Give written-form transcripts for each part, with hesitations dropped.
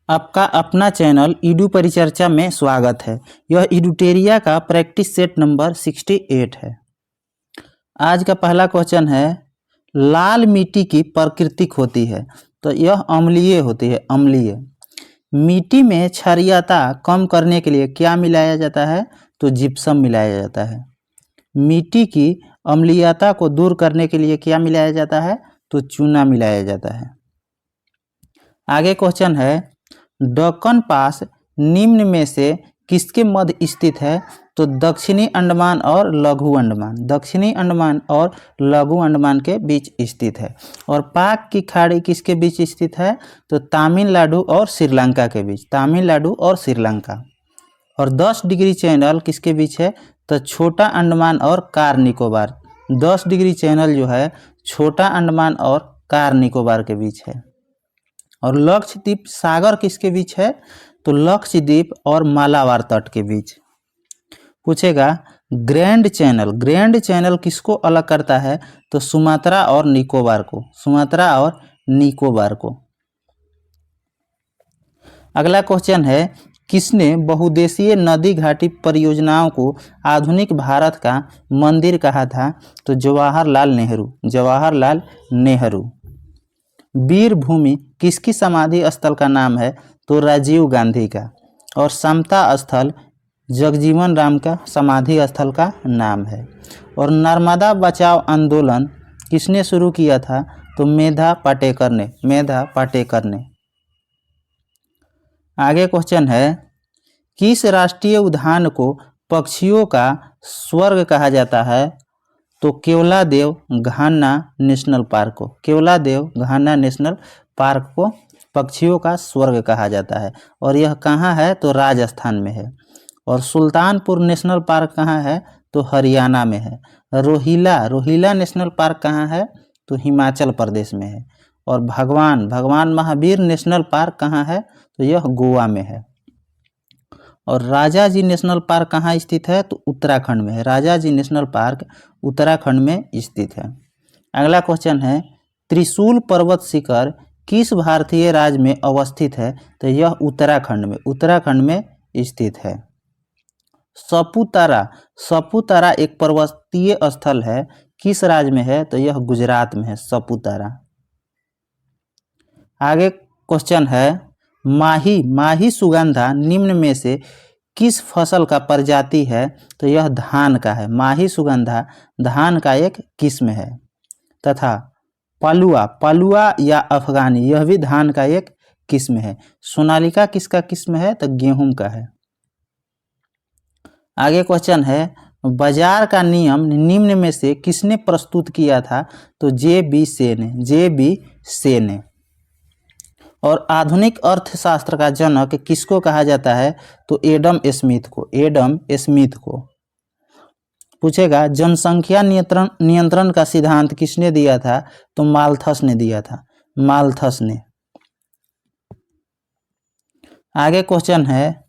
आपका अपना channel Edu परिचर्चा में स्वागत है। यह ईडूटेरिया का प्रैक्टिस सेट नंबर 68 है। आज का पहला क्वेश्चन है, लाल मिट्टी की प्रकृति होती है तो यह अम्लीय होती है। अम्लीय मिट्टी में क्षारीयता कम करने के लिए क्या मिलाया जाता है? तो जिप्सम मिलाया जाता है। मिट्टी की अम्लीयता को दूर करने के लिए क्या मिलाया जाता है? तो चूना मिलाया जाता है। आगे क्वेश्चन है, दक्कन पास निम्न में से किसके मध्य स्थित है? तो दक्षिणी अंडमान और लघु अंडमान, दक्षिणी अंडमान और लघु अंडमान के बीच स्थित है। और पाक की खाड़ी किसके बीच स्थित है? तो तमिलनाडु और श्रीलंका के बीच, तमिलनाडु और श्रीलंका। और 10 डिग्री चैनल किसके बीच है? तो छोटा अंडमान और कार निकोबार। 10 डिग्री चैनल जो है छोटा अंडमान और कार निकोबार के बीच है। और लक्षद्वीप सागर किसके बीच है? तो लक्षद्वीप और मालाबार तट के बीच। पूछेगा ग्रैंड चैनल, ग्रैंड चैनल किसको अलग करता है? तो सुमात्रा और निकोबार को, सुमात्रा और निकोबार को। अगला क्वेश्चन है, किसने बहुउद्देशीय नदी घाटी परियोजनाओं को आधुनिक भारत का मंदिर कहा था? तो जवाहरलाल नेहरू, जवाहरलाल नेहरू। वीर भूमि किसकी समाधि स्थल का नाम है? तो राजीव गांधी का। और समता स्थल जगजीवन राम का समाधि स्थल का नाम है। और नर्मदा बचाओ आंदोलन किसने शुरू किया था? तो मेधा पाटेकर ने, मेधा पाटेकर ने। आगे क्वेश्चन है, किस राष्ट्रीय उद्यान को पक्षियों का स्वर्ग कहा जाता है? तो केवलादेव घाना नेशनल पार्क को, केवलादेव घाना नेशनल पार्क को पक्षियों का स्वर्ग कहा जाता है। और यह कहाँ है? तो राजस्थान में है। और सुल्तानपुर नेशनल पार्क कहाँ है? तो हरियाणा में है। रोहिला, रोहिला नेशनल पार्क कहाँ है? तो हिमाचल प्रदेश में है। और भगवान, भगवान महावीर नेशनल पार्क कहाँ है? तो यह गोवा में है। और राजाजी नेशनल पार्क कहाँ स्थित है? तो उत्तराखंड में है। राजाजी नेशनल पार्क उत्तराखंड में स्थित है। अगला क्वेश्चन है, त्रिशूल पर्वत शिखर किस भारतीय राज्य में अवस्थित है? तो यह उत्तराखंड में, उत्तराखंड में स्थित है। सपुतारा, सपुतारा एक पर्वतीय स्थल है, किस राज्य में है? तो यह गुजरात में है, सपुतारा। आगे क्वेश्चन है, माही, माही सुगंधा निम्न में से किस फसल का प्रजाति है? तो यह धान का है। माही सुगंधा धान का एक किस्म है। तथा पलुआ, पलुआ या अफगानी यह भी धान का एक किस्म है। सोनालिका किसका किस्म है? तो गेहूं का है। आगे क्वेश्चन है, बाजार का नियम निम्न में से किसने प्रस्तुत किया था? तो जे.बी. से ने, जे.बी. से ने। और आधुनिक अर्थशास्त्र का जनक किसको कहा जाता है? तो एडम स्मिथ को, एडम स्मिथ को। पूछेगा जनसंख्या नियंत्रण का सिद्धांत किसने दिया था? तो माल्थस ने दिया था, माल्थस ने। आगे क्वेश्चन है,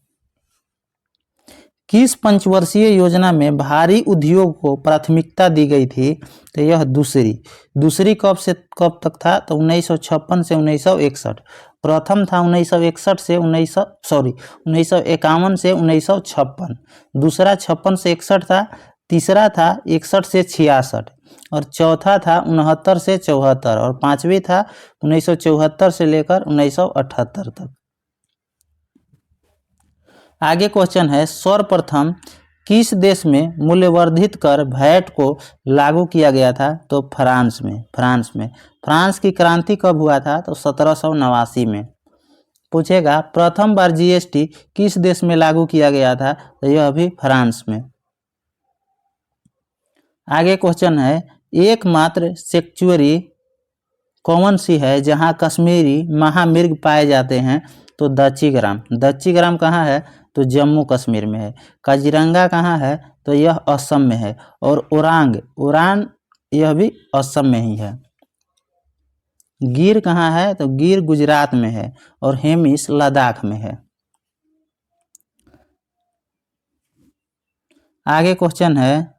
किस पंचवर्षीय योजना में भारी उद्योग को प्राथमिकता दी गई थी? तो यह दूसरी, दूसरी कब से कब तक था? तो 1956 से 1961। प्रथम था 1961 से 1951 से 1956। दूसरा 56 से 61 था। तीसरा था 61 से 66। और चौथा था 69 से 74। और पांचवी था 1974 से लेकर 1978 तक। आगे क्वेश्चन है, सर्वप्रथम किस देश में मूल्यवर्धित कर वैट को लागू किया गया था? तो फ्रांस में, फ्रांस में। फ्रांस की क्रांति कब हुआ था? तो 1789 में। पूछेगा प्रथम बार जीएसटी किस देश में लागू किया गया था? तो यह भी फ्रांस में। आगे क्वेश्चन है, एकमात्र सेंचुरी कौन सी है जहां कश्मीरी महामृग पाए जाते हैं? तो दच्चीग्राम, दच्चीग्राम कहाँ है? तो जम्मू कश्मीर में है। काजीरंगा कहाँ है? तो यह असम में है। और ओरांग, ओरान यह भी असम में ही है। गिर कहाँ है? तो गिर गुजरात में है। और हेमिस लद्दाख में है। आगे क्वेश्चन है,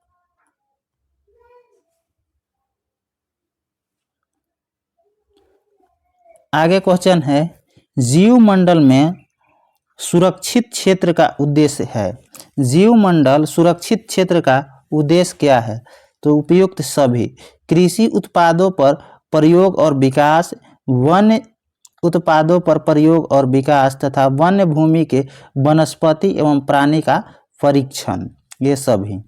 आगे क्वेश्चन है, जीवमंडल में सुरक्षित क्षेत्र का उद्देश्य है। जीवमंडल सुरक्षित क्षेत्र का उद्देश्य क्या है? तो उपयुक्त सभी कृषि उत्पादों पर प्रयोग और विकास, वन्य उत्पादों पर प्रयोग और विकास तथा वन्य भूमि के वनस्पति एवं प्राणी का परीक्षण, ये सभी।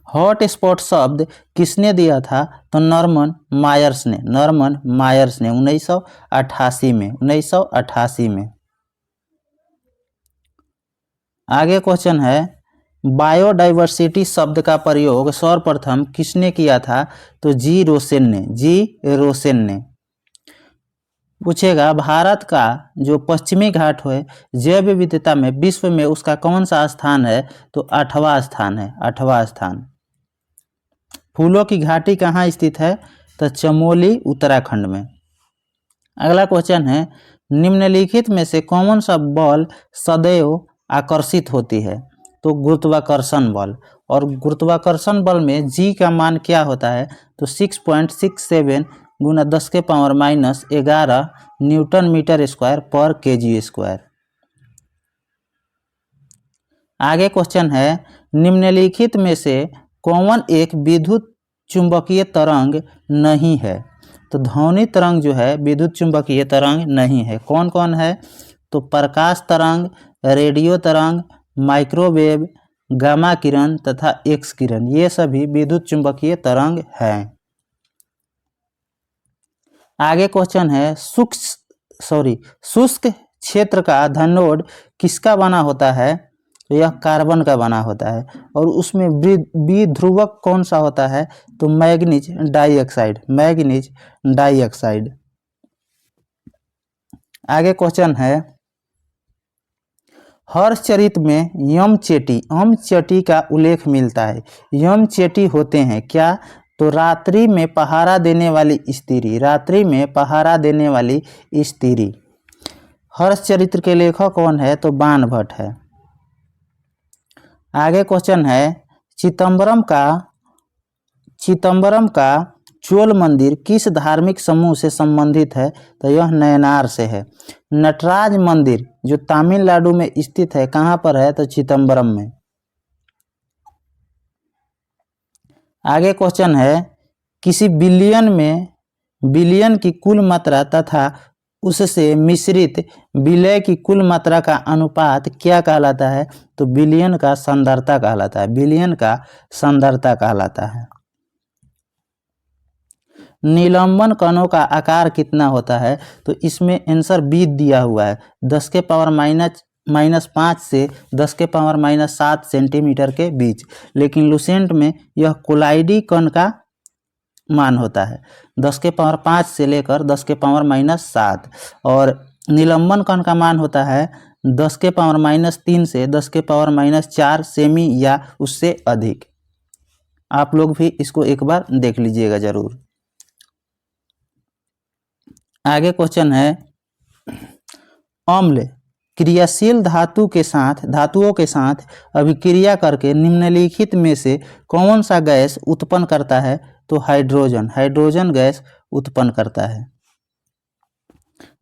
हॉट स्पॉट शब्द किसने दिया था? तो नॉर्मन मायर्स ने 1988 में। आगे क्वेश्चन है, बायोडाइवर्सिटी शब्द का प्रयोग सर्वप्रथम किसने किया था? तो जी रोसेन ने। पूछेगा, भारत का जो पश्चिमी घाट है जैव विविधता में विश्व में उसका कौन सा स्थान है? तो 8वां स्थान है, 8वां स्थान। फूलों की घाटी कहाँ स्थित है? तो चमोली उत्तराखंड में। अगला क्वेश्चन है, निम्नलिखित में से कौन सा बल सदैव आकर्षित होती है? तो गुरुत्वाकर्षण बल। और गुरुत्वाकर्षण बल में जी का मान क्या होता है? तो 6.67 गुना 10⁻⁻11 न्यूटन मीटर स्क्वायर पर केजी स्क्वायर। आगे क्वेश्चन है, निम्नलिखित में से कौन एक विद्युत चुंबकीय तरंग नहीं है? तो ध्वनि तरंग जो है विद्युत चुंबकीय तरंग नहीं है। कौन कौन है? तो प्रकाश तरंग, रेडियो तरंग, माइक्रोवेव, गामा किरण तथा एक्स किरण, ये सभी विद्युत चुंबकीय तरंग हैं। आगे क्वेश्चन है, शुष्क क्षेत्र का धनोड किसका बना होता है? तो यह कार्बन का बना होता है। और उसमें विध्रुवक कौन सा होता है? तो मैग्नीज डाइऑक्साइड। आगे क्वेश्चन है, हर्षचरित में यमचेटी का उल्लेख मिलता है। यमचेटी होते हैं क्या? तो रात्रि में पहरा देने वाली स्त्री। हर्षचरित्र के लेखक कौन है? तो बाण भट्ट है। आगे क्वेश्चन है, चिदम्बरम का चोल मंदिर किस धार्मिक समूह से संबंधित है? तो यह नयनार से है। नटराज मंदिर जो तमिलनाडु में स्थित है, कहाँ पर है? तो चिदम्बरम में। आगे क्वेश्चन है, किसी बिलियन की कुल मात्रा तथा उससे मिश्रित विलय की कुल मात्रा का अनुपात क्या कहलाता है? तो बिलियन का सांद्रता कहलाता है। निलंबन कणों का आकार कितना होता है? तो इसमें आंसर बी दिया हुआ है, 10⁻⁻5 से 10⁻⁻7 सेंटीमीटर के बीच। लेकिन लुसेंट में यह कोलाइडी कण का मान होता है 10⁻5 से लेकर 10⁻⁻7। और निलंबन कण का मान होता है 10⁻⁻3 से 10⁻⁻4 सेमी या उससे अधिक। आप लोग भी इसको एक बार देख लीजिएगा जरूर। आगे क्वेश्चन है, अम्ल क्रियाशील धातुओं के साथ अभिक्रिया करके निम्नलिखित में से कौन सा गैस उत्पन्न करता है? तो हाइड्रोजन गैस उत्पन्न करता है।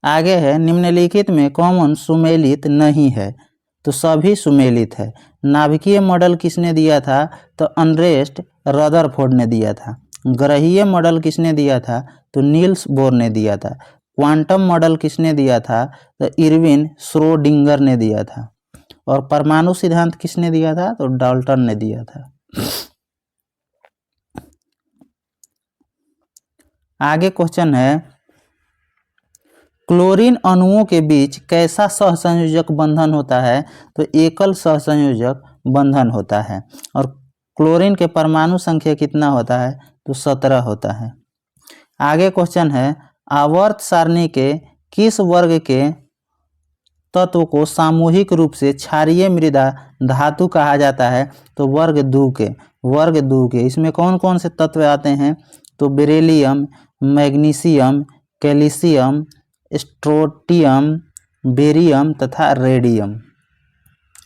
आगे है, निम्नलिखित में कौन सुमेलित नहीं है? तो सभी सुमेलित है। नाभिकीय मॉडल किसने दिया था? तो अर्नेस्ट रदरफोर्ड ने दिया था। ग्रहीय मॉडल किसने दिया था? तो नील्स बोर ने दिया था। क्वांटम मॉडल किसने दिया था? तो इरविन श्रोडिंगर ने दिया था। और परमाणु सिद्धांत किसने दिया था? तो डाल्टन ने दिया था। आगे क्वेश्चन है, क्लोरीन अणुओं के बीच कैसा सहसंयोजक बंधन होता है? तो एकल सहसंयोजक बंधन होता है। और क्लोरीन के परमाणु संख्या कितना होता है? तो 17 होता है। आगे क्वेश्चन है, आवर्त सारणी के किस वर्ग के तत्व को सामूहिक रूप से क्षारीय मृदा धातु कहा जाता है? तो वर्ग दो के। इसमें कौन कौन से तत्व आते हैं? तो beryllium, magnesium, calcium, strontium, barium तथा रेडियम,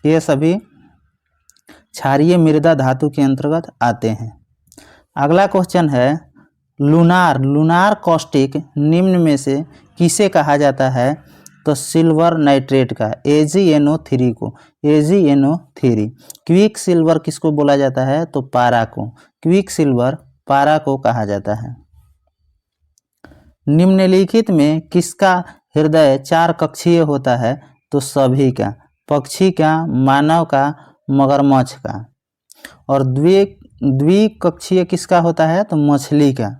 ये सभी क्षारीय मृदा धातु के अंतर्गत आते हैं। अगला क्वेश्चन है, लूनार कॉस्टिक निम्न में से किसे कहा जाता है? तो सिल्वर नाइट्रेट का AgNO3 को AgNO3। क्विक सिल्वर किसको बोला जाता है? तो पारा को, क्विक सिल्वर पारा को कहा जाता है। निम्नलिखित में किसका हृदय 4 कक्षीय होता है? तो सभी का, पक्षी का, मानव का, मगरमच्छ का। और द्विकक्षीय किसका होता है? तो मछली का।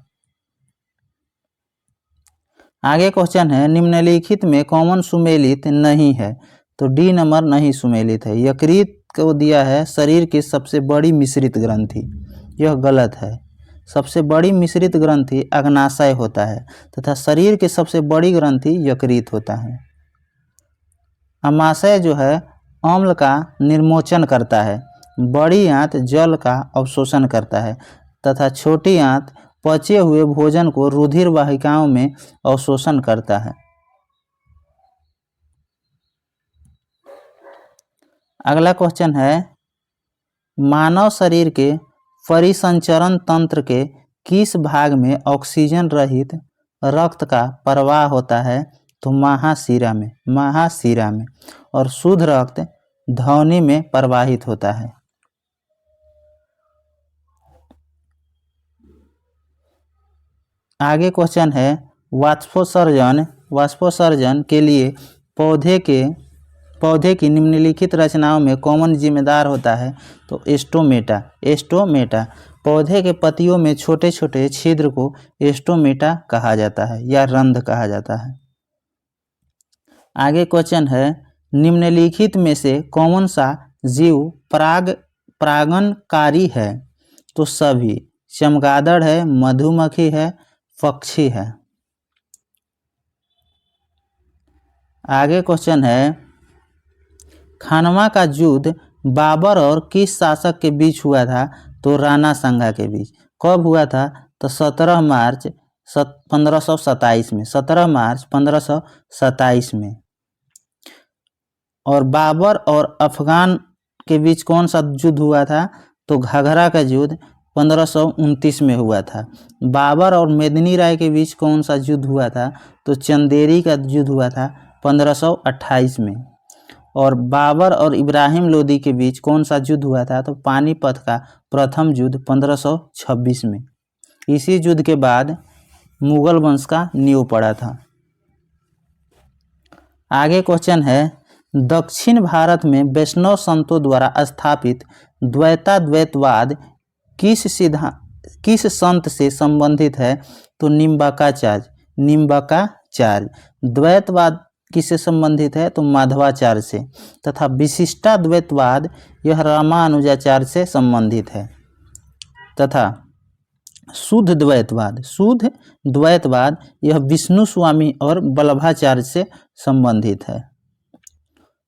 आगे क्वेश्चन है, निम्नलिखित में कौन सुमेलित नहीं है? तो डी नंबर नहीं सुमेलित है। यकृत को दिया है शरीर की सबसे बड़ी मिश्रित ग्रंथि, यह गलत है। सबसे बड़ी मिश्रित ग्रंथि अग्नाशय होता है तथा शरीर की सबसे बड़ी ग्रंथि यकृत होता है। अमाशय जो है अम्ल का निर्मोचन करता है, बड़ी आंत जल का अवशोषण करता है तथा छोटी आंत पचे हुए भोजन को रुधिर वाहिकाओं में अवशोषण करता है। अगला क्वेश्चन है, मानव शरीर के परिसंचरण तंत्र के किस भाग में ऑक्सीजन रहित रक्त का प्रवाह होता है? तो महाशिरा में, महाशिरा में। और शुद्ध रक्त धमनी में प्रवाहित होता है। आगे क्वेश्चन है, वाष्पोत्सर्जन के लिए पौधे की निम्नलिखित रचनाओं में कौन जिम्मेदार होता है? तो एस्टोमेटा। पौधे के पत्तियों में छोटे छोटे छिद्र को एस्टोमेटा कहा जाता है या रंध्र कहा जाता है। आगे क्वेश्चन है, निम्नलिखित में से कौन सा जीव परागणकारी है? तो सभी, चमगादड़ है, मधुमक्खी है, पक्षी है। आगे क्वेश्चन है, खानवा का युद्ध बाबर और किस शासक के बीच हुआ था? तो राणा सांगा के बीच। कब हुआ था? तो 17 मार्च 1527 में, 17 मार्च 1527 में। और बाबर और अफगान के बीच कौन सा युद्ध हुआ था? तो घाघरा का युद्ध 1529 में हुआ था। बाबर और मेदिनी राय के बीच कौन सा युद्ध हुआ था? तो चंदेरी का युद्ध हुआ था 1528 में। और बाबर और इब्राहिम लोदी के बीच कौन सा युद्ध हुआ था? तो पानीपत का प्रथम युद्ध 1526 में। इसी युद्ध के बाद मुगल वंश का नींव पड़ा था। आगे क्वेश्चन है, दक्षिण भारत में वैष्णव संतों द्वारा स्थापित द्वैताद्वैतवाद किस संत से संबंधित है? तो निम्बाकाचार्य। द्वैतवाद किससे संबंधित है? तो माधवाचार्य से। तथा विशिष्टाद्वैतवाद यह रामानुजाचार्य से संबंधित है। तथा शुद्ध द्वैतवाद यह विष्णु स्वामी और वल्लभाचार्य से संबंधित है।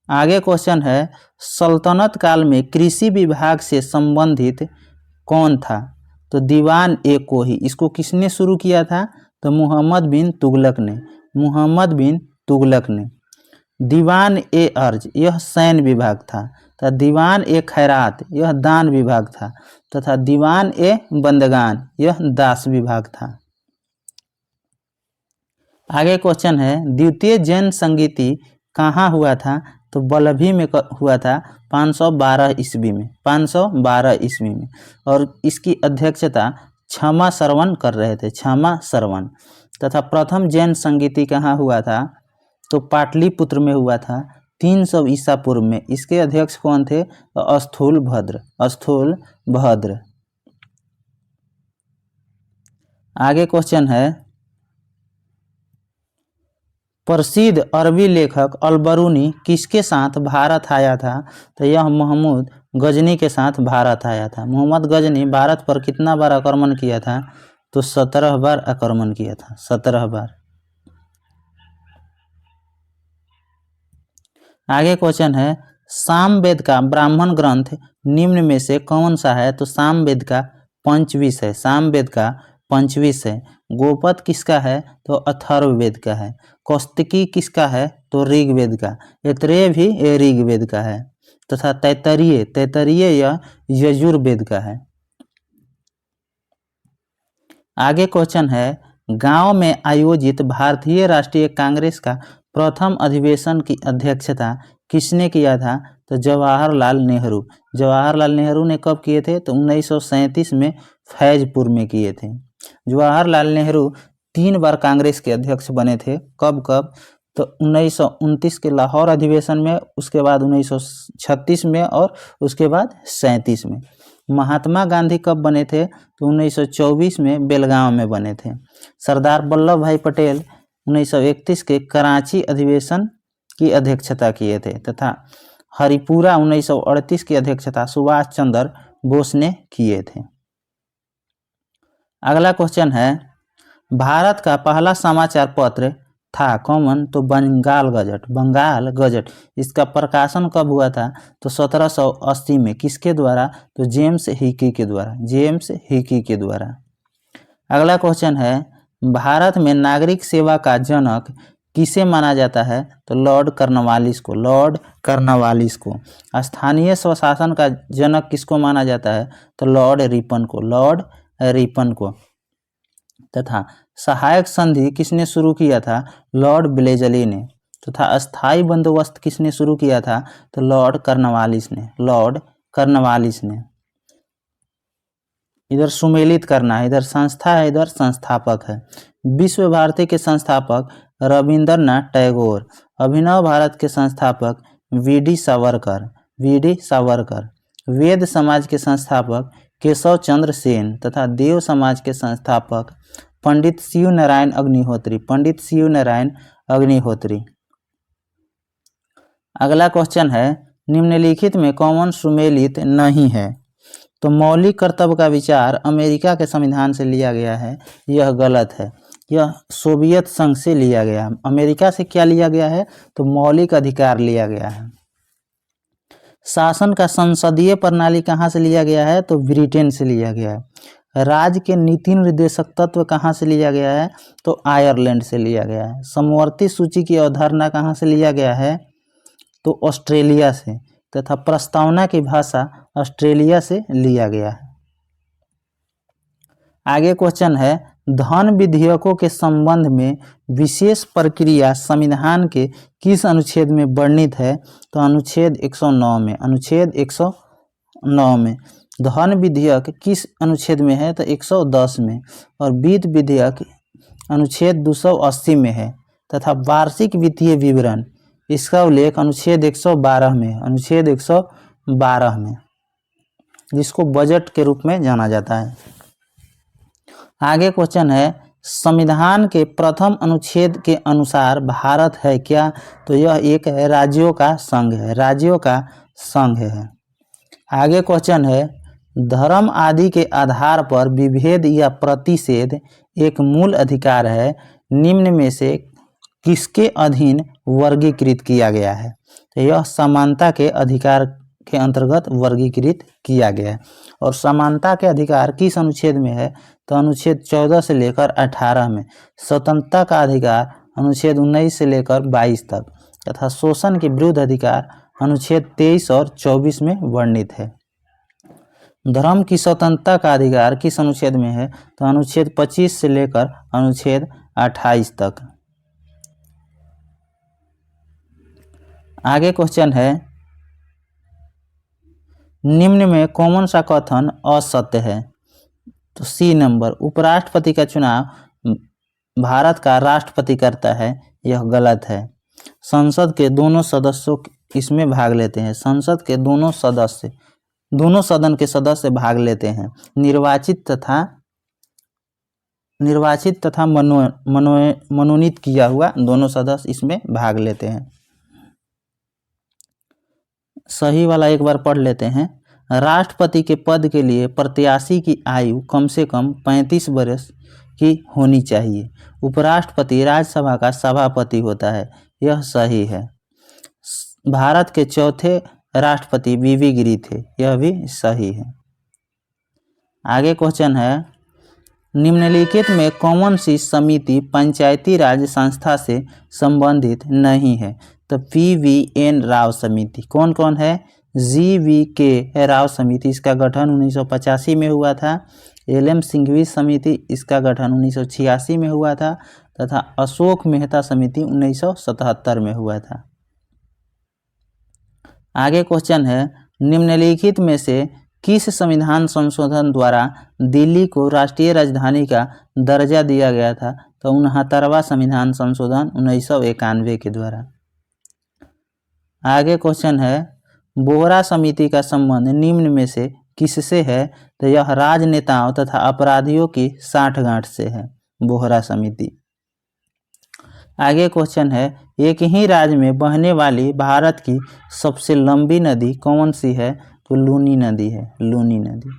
आगे क्वेश्चन है, सल्तनत काल में कृषि विभाग से संबंधित कौन था? तो दीवान ए कोही। इसको किसने शुरू किया था? तो मुहम्मद बिन तुगलक ने। दीवान ए अर्ज यह सैन्य विभाग था तथा दीवान ए खैरात यह दान विभाग था तथा दीवान ए बंदगान यह दास विभाग था। आगे क्वेश्चन है, द्वितीय जैन संगीति कहाँ हुआ था? तो बल्लभी में हुआ था 512 ईस्वी में। और इसकी अध्यक्षता क्षमा सरवन कर रहे थे, क्षमा सरवन। तथा प्रथम जैन संगीति कहाँ हुआ था? तो पाटलिपुत्र में हुआ था 300 ईसा पूर्व में। इसके अध्यक्ष कौन थे? तो अस्थूल भद्र। आगे क्वेश्चन है, प्रसिद्ध अरबी लेखक अलबरूनी किसके साथ भारत आया था? तो यह मोहम्मद गजनी के साथ भारत आया था। मोहम्मद गजनी भारत पर कितना बार आक्रमण किया था? तो 17 बार आक्रमण किया था, 17 बार। आगे क्वेश्चन है, सामवेद का ब्राह्मण ग्रंथ निम्न में से कौन सा है? तो सामवेद का पंचविश है, सामवेद का पंचविश है। गोपद किसका है? तो अथर्ववेद का है। कौस्तिकी किसका है? तो ऋग्वेद का। ऐतरेय भी ऋग्वेद का है। तथा तैतरीय यह यजुर्वेद का है। आगे क्वेश्चन है, गांव में आयोजित भारतीय राष्ट्रीय कांग्रेस का प्रथम अधिवेशन की अध्यक्षता किसने किया था? तो जवाहरलाल नेहरू। जवाहरलाल नेहरू ने कब किए थे? तो 1937 में फैजपुर में किए थे। जवाहरलाल नेहरू 3 बार कांग्रेस के अध्यक्ष बने थे। कब कब? तो 1929 के लाहौर अधिवेशन में, उसके बाद 1936 में और उसके बाद 37 में। महात्मा गांधी कब बने थे? तो 1924 में बेलगांव में बने थे। सरदार वल्लभ भाई पटेल 1931 के कराची अधिवेशन की अध्यक्षता किए थे तथा हरिपुरा 1938 की अध्यक्षता सुभाष चंद्र बोस ने किए थे। अगला क्वेश्चन है, भारत का पहला समाचार पत्र था कौन? तो बंगाल गजट। बंगाल गजट, इसका प्रकाशन कब हुआ था? तो 1780 में। किसके द्वारा? तो जेम्स हिकी के द्वारा। जेम्स हिकी के द्वारा। अगला क्वेश्चन है, भारत में नागरिक सेवा का जनक किसे माना जाता है? तो लॉर्ड कॉर्नवालिस को। लॉर्ड कॉर्नवालिस को। स्थानीय स्वशासन का जनक किसको माना जाता है? तो लॉर्ड रिपन को। लॉर्ड रिपन को। तथा सहायक संधि किसने शुरू किया था? लॉर्ड ब्लेजली ने। तथा अस्थाई बंदोबस्त किसने शुरू किया था? तो लॉर्ड कॉर्नवालिस ने। लॉर्ड कॉर्नवालिस ने। इधर सुमेलित करना है, इधर संस्था है, इधर संस्थापक है। विश्व भारती के संस्थापक रविंद्रनाथ टैगोर। अभिनव भारत के संस्थापक वी.डी. सावरकर। वी.डी. सावरकर। वेद समाज के संस्थापक केशव चंद्र सेन तथा देव समाज के संस्थापक पंडित शिव नारायण अग्निहोत्री। पंडित शिव नारायण अग्निहोत्री। अगला क्वेश्चन है, निम्नलिखित में कौन सुमेलित नहीं है? तो मौलिक कर्तव्य का विचार अमेरिका के संविधान से लिया गया है, यह गलत है। यह सोवियत संघ से लिया गया। अमेरिका से क्या लिया गया है? तो मौलिक अधिकार लिया गया है। शासन का संसदीय प्रणाली कहाँ से लिया गया है? तो ब्रिटेन से लिया गया है। राज्य के नीति निर्देशक तत्व कहाँ से लिया गया है? तो आयरलैंड से लिया गया है। समवर्ती सूची की अवधारणा कहाँ से लिया गया है? तो ऑस्ट्रेलिया से। तथा प्रस्तावना की भाषा ऑस्ट्रेलिया से लिया गया है। आगे क्वेश्चन है, धन विधेयकों के संबंध में विशेष प्रक्रिया संविधान के किस अनुच्छेद में वर्णित है? तो अनुच्छेद 109 में। अनुच्छेद 109 में। धन विधेयक किस अनुच्छेद में है? तो 110 में। और वित्त विधेयक अनुच्छेद 280 में है। तथा वार्षिक वित्तीय विवरण, इसका उल्लेख अनुच्छेद 112 में। अनुच्छेद 112 में, जिसको बजट के रूप में जाना जाता है। आगे क्वेश्चन है, संविधान के प्रथम अनुच्छेद के अनुसार भारत है क्या? तो यह एक राज्यों का संघ है। राज्यों का संघ है। आगे क्वेश्चन है, धर्म आदि के आधार पर विभेद या प्रतिषेध एक मूल अधिकार है, निम्न में से किसके अधीन वर्गीकृत किया गया है? तो यह समानता के अधिकार के अंतर्गत वर्गीकृत किया गया है। और समानता के अधिकार किस अनुच्छेद में है? तो अनुच्छेद 14 से लेकर 18 में। स्वतंत्रता का अधिकार अनुच्छेद 19 से लेकर 22 तक। तथा शोषण के विरुद्ध अधिकार अनुच्छेद 23 और 24 में वर्णित है। धर्म की स्वतंत्रता का अधिकार किस अनुच्छेद में है? तो अनुच्छेद 25 से लेकर अनुच्छेद 28 तक। आगे क्वेश्चन है, निम्न में कौन सा कथन असत्य है? तो सी नंबर, उपराष्ट्रपति का चुनाव भारत का राष्ट्रपति करता है, यह गलत है। संसद के दोनों सदस्यों इसमें भाग लेते हैं। संसद के दोनों सदन के सदस्य भाग लेते हैं। निर्वाचित तथा मनोनीत किया हुआ दोनों सदस्य इसमें भाग लेते हैं। सही वाला एक बार पढ़ लेते हैं। राष्ट्रपति के पद के लिए प्रत्याशी की आयु कम से कम 35 वर्ष की होनी चाहिए। उपराष्ट्रपति राज्यसभा का सभापति होता है, यह सही है। भारत के चौथे राष्ट्रपति वी.वी. गिरी थे, यह भी सही है। आगे क्वेश्चन है, निम्नलिखित में कौन सी समिति पंचायती राज संस्था से संबंधित नहीं है? तो पी.वी.एन. राव समिति। कौन कौन है? जी.वी.के. राव समिति, इसका गठन 1985 में हुआ था। एल.एम. सिंघवी समिति, इसका गठन 1986 में हुआ था। तथा अशोक मेहता समिति 1977 में हुआ था। आगे क्वेश्चन है, निम्नलिखित में से किस संविधान संशोधन द्वारा दिल्ली को राष्ट्रीय राजधानी का दर्जा दिया गया था? तो 69वां संविधान संशोधन 1991 के द्वारा। आगे क्वेश्चन है, बोहरा समिति का संबंध निम्न में से किससे है? तो यह राजनेताओं तथा अपराधियों की साठगांठ से है, बोहरा समिति। आगे क्वेश्चन है, एक ही राज्य में बहने वाली भारत की सबसे लंबी नदी कौन सी है? तो लूनी नदी है, लूनी नदी।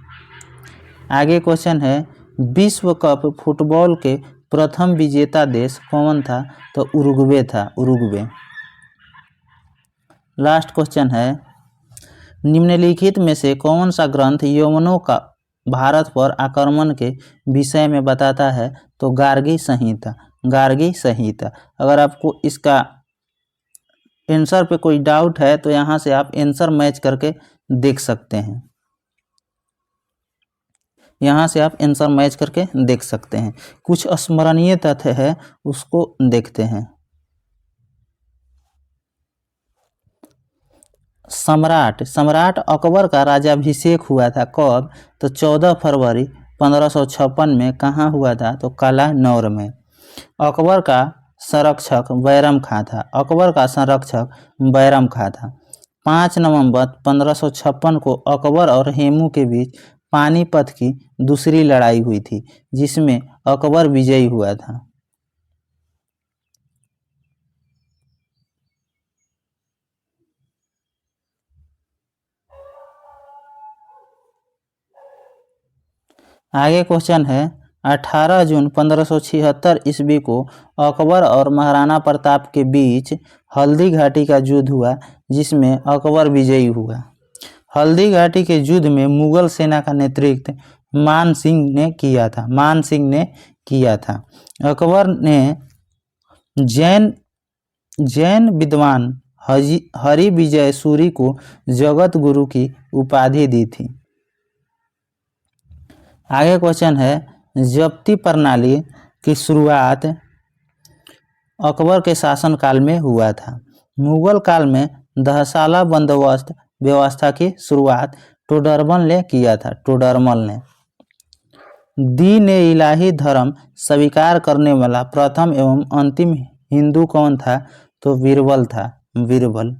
आगे क्वेश्चन है, विश्व कप फुटबॉल के प्रथम विजेता देश कौन था? तो उरुग्वे था, उरुग्वे। लास्ट क्वेश्चन है, निम्नलिखित में से कौन सा ग्रंथ यवनों का भारत पर आक्रमण के विषय में बताता है? तो गार्गी संहिता, गार्गी संहिता। अगर आपको इसका आंसर पे कोई डाउट है तो यहाँ से आप आंसर मैच करके देख सकते हैं, यहाँ से आप आंसर मैच करके देख सकते हैं। कुछ स्मरणीय तथ्य है उसको देखते हैं। सम्राट अकबर का राज्याभिषेक हुआ था कब? तो 14 फरवरी 1556 में। कहाँ हुआ था? तो कालानौर में। अकबर का संरक्षक बैरम खां था, अकबर का संरक्षक बैरम खां था। 5 नवंबर 1556 को अकबर और हेमू के बीच पानीपत की दूसरी लड़ाई हुई थी, जिसमें अकबर विजयी हुआ था। आगे क्वेश्चन है, 18 जून 1576 ईस्वी को अकबर और महाराणा प्रताप के बीच हल्दी घाटी का युद्ध हुआ, जिसमें अकबर विजयी हुआ। हल्दी घाटी के युद्ध में मुगल सेना का नेतृत्व मान सिंह ने किया था, मान सिंह ने किया था। अकबर ने जैन विद्वान हरि विजय सूरी को जगत गुरु की उपाधि दी थी। आगे क्वेश्चन है, जब्ती प्रणाली की शुरुआत अकबर के शासनकाल में हुआ था। मुगल काल में दहसाला बंदोबस्त व्यवस्था की शुरुआत टोडरमल ने किया था, टोडरमल ने। दीन ए इलाही धर्म स्वीकार करने वाला प्रथम एवं अंतिम हिंदू कौन था? तो बीरबल था, बीरबल।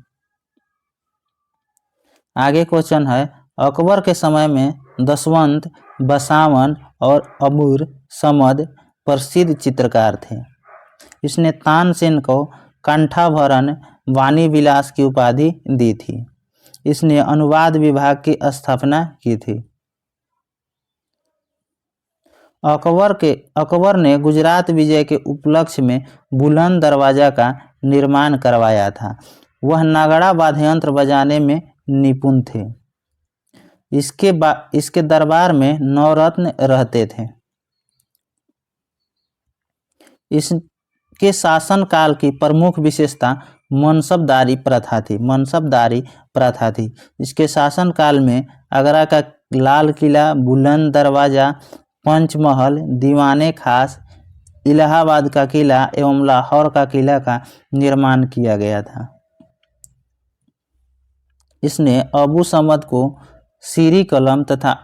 आगे क्वेश्चन है, अकबर के समय में दशवंत, बसावन और अबूर समद प्रसिद्ध चित्रकार थे। इसने तानसेन को कंठाभरण वाणी विलास की उपाधि दी थी। इसने अनुवाद विभाग की स्थापना की थी। अकबर ने गुजरात विजय के उपलक्ष्य में बुलंद दरवाजा का निर्माण करवाया था। वह नगाड़ा वाद्ययंत्र बजाने में निपुण थे। इसके दरबार में नवरत्न रहते थे। इसके शासनकाल की प्रमुख विशेषता मनसबदारी प्रथा थी, मनसबदारी प्रथा थी। इसके शासनकाल में आगरा का लाल किला, बुलंद दरवाजा, पंचमहल, दीवाने खास, इलाहाबाद का किला एवं लाहौर का किला का निर्माण किया गया था। इसने अबू समद को सीरी कलम तथा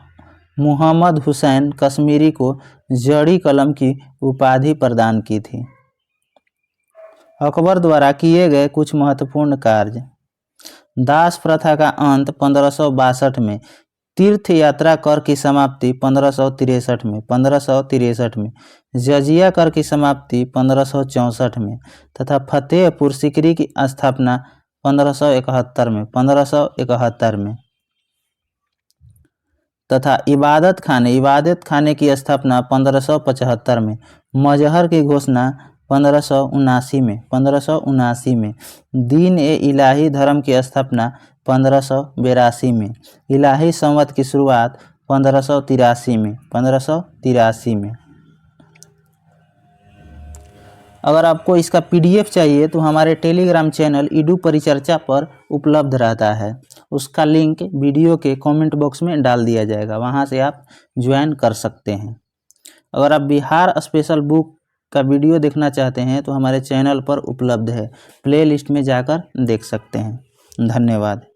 मुहम्मद हुसैन कश्मीरी को जड़ी कलम की उपाधि प्रदान की थी। अकबर द्वारा किए गए कुछ महत्वपूर्ण कार्य। दास प्रथा का अंत 1562 में, तीर्थ यात्रा कर की समाप्ति 1563 में, जजिया कर की समाप्ति 1564 में तथा फतेहपुर सीकरी की स्थापना 1571 में तथा इबादत खाने की स्थापना 1575 में, मजहर की घोषणा 1579 में, दीन ए इलाही धर्म की स्थापना 1582 में, इलाही संवत की शुरुआत 1583 में। अगर आपको इसका PDF चाहिए तो हमारे टेलीग्राम चैनल ईडू परिचर्चा पर उपलब्ध रहता है। उसका लिंक वीडियो के कमेंट बॉक्स में डाल दिया जाएगा, वहां से आप ज्वाइन कर सकते हैं। अगर आप बिहार स्पेशल बुक का वीडियो देखना चाहते हैं तो हमारे चैनल पर उपलब्ध है, प्लेलिस्ट में जाकर देख सकते हैं। धन्यवाद।